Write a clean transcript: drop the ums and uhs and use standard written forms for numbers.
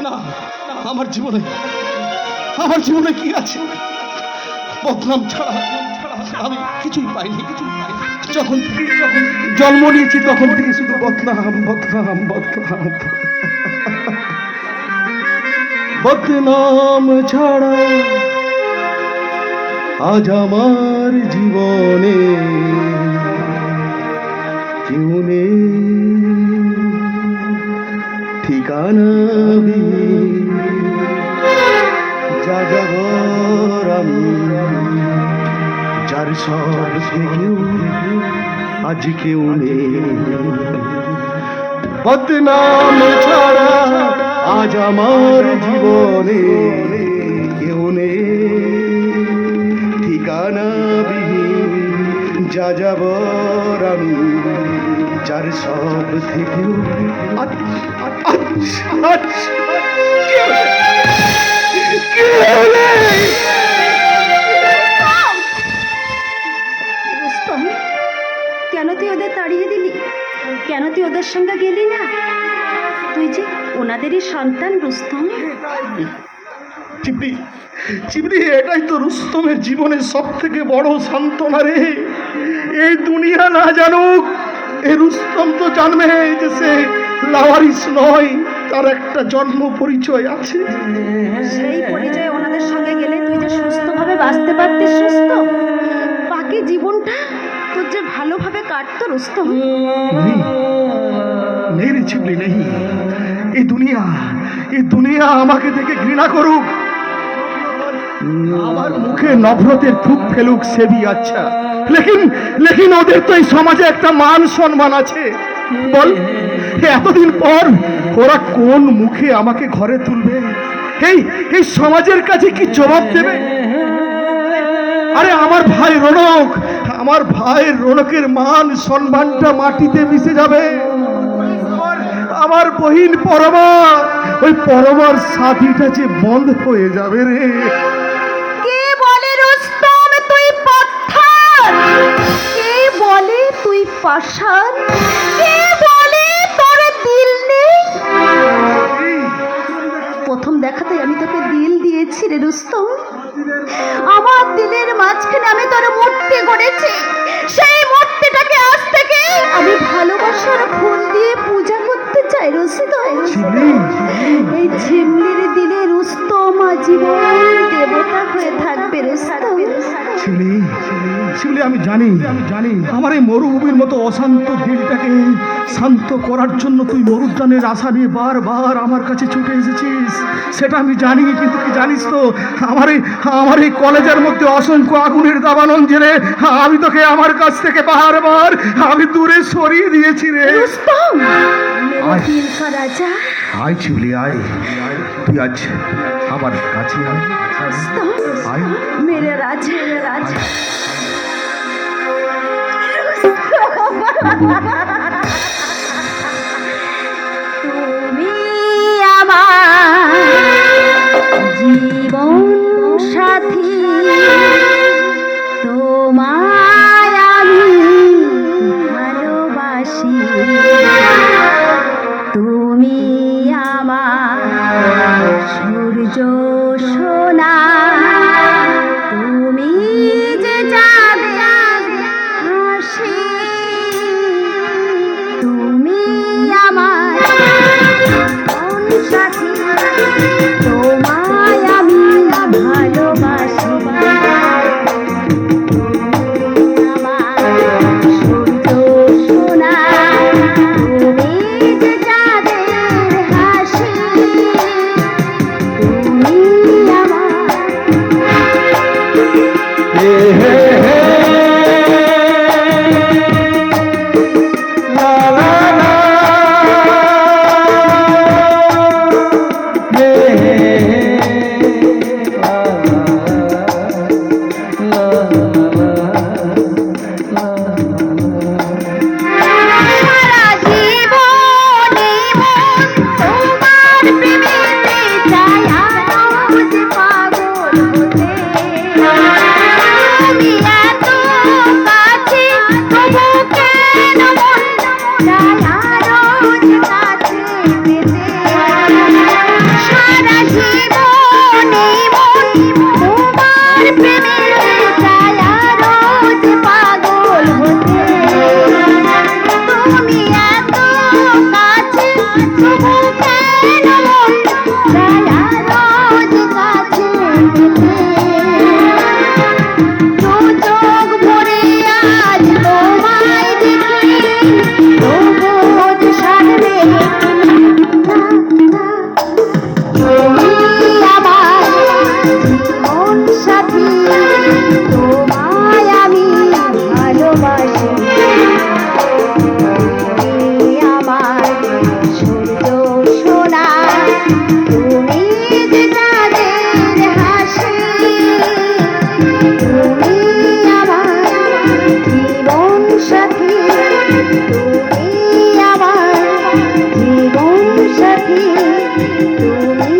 না, আমার জীবনে কি আছে? বদনাম ছাড়া আমি কিছুই পাইনি। যখন জন্ম নিয়েছি তখন থেকে শুধু বদনাম। বদনাম ছাড়া আজ আমার জীবনে কেউ নেই। ঠিকানা যা যাবর আমি, যার সব থেকেও আজ কেউ নেই। বদনাম ছাড়া আজ আমার জীবনে কেউ নেই। ঠিকানা বিহীন যা যাবর আমি, যার সব থেকেও কেন তুই ওদের তাড়িয়ে দিলি? কেন তুই ওদের সঙ্গে গেলি না? তুই যে ওনাদেরই সন্তান রুস্তম। চিবলি, এটাই তো রুস্তমের জীবনের সব থেকে বড় সান্ত্বনা রে। এই দুনিয়া না জানুক, এই রুস্তম তো জানবে যে সে লাওয়ারিস নয়, তার একটা জন্ম পরিচয় আছে। সেই পরিচয়ে ওনাদের সঙ্গে গেলে তুই যে সুস্থভাবে বাঁচতে পারতিস রুস্তম। বাকি জীবনটা তোর যে ভালোভাবে কাটতো রুস্তম। নেই রে চিবলি, নেই। এই দুনিয়া আমাকে দেখে ঘৃণা করুক, আমার মুখে নফরতের থুক ফেলুক, সে भी আচ্ছা। লেকিন ওদের তো এই সমাজে একটা মান সম্মান আছে। বল, এতদিন পর ওরা কোন মুখে আমাকে ঘরে তুলবে? এই সমাজের কাছে কি জবাব দেবে? আরে আমার ভাই রৌনকের মান সম্মানটা মাটিতে মিশে যাবে। আমার বহিন পরমা, ওই পরমার সাথীটা যে বন্ধ হয়ে যাবে রে। কে বলে রুস্তম তুই পাথর? কে বলে তুই পাষাণ? কে বলে তোর দিল নেই? প্রথম দেখাতে আমি তোকে দিল দিয়েছি রে রুস্তম। আমার দিলের মাঝখানে আমি তোর মূর্তি গড়েছি। সেই মূর্তিটাকে আজ থেকে আমি ভালোবাসার ফুল দিয়ে পূজা করতে চাই রুস্তম। এই ঝিমলির দিলে রুস্তম আজীবন দেবতা হয়ে থাকবে রুস্তম। শিবলি, আমি জানি আমার এই মরুভূমির মতো অশান্ত দিলটাকে শান্ত করার জন্য তুই মরুদ্যানের আশা নিয়ে বারবার আমার কাছে ছুটে এসেছিস। সেটা আমি জানি, কিন্তু কি জানিস তো, আমার এই কলেজের মধ্যে অসংখ্য আগুনের দাবানল জেলে আমি তোকে আমার কাছ থেকে বারবার আমি দূরে সরিয়ে দিয়েছি রে। রুস্তম, মেরে দিল কা রাজা। আয় শিবলি, আয়, তুই আজ আমার কাছে আয়। মেরে রাজা। তুমি আমার জীবন সাথী, তোমায় আমি ভালোবাসি। তুমি আমার সূর্য সোনা, তুমি যে চাঁদের হাসি। তুমি আমার জীবন সাথী, তোমায় আমি ভালোবাসি। সারা জীবন এই মন তোমার প্রেমে চায় আরো যে পাগল হতে। তুমি এত কাছে তবু কেন মন চায় আরো যে কাছে যেতে। দু চোখ ভরে আজ তোমায় দেখি তবু যে সারবে না। তুমি আমার জীবন সাথী, তোমায় আমি ভালোবাসি। তুমি আমার সূর্য সোনা, তুমি যে চাঁদের হাসি। তুমি আমার জীবন সাথী, তুমি আমার জীবন সাথী, তুমি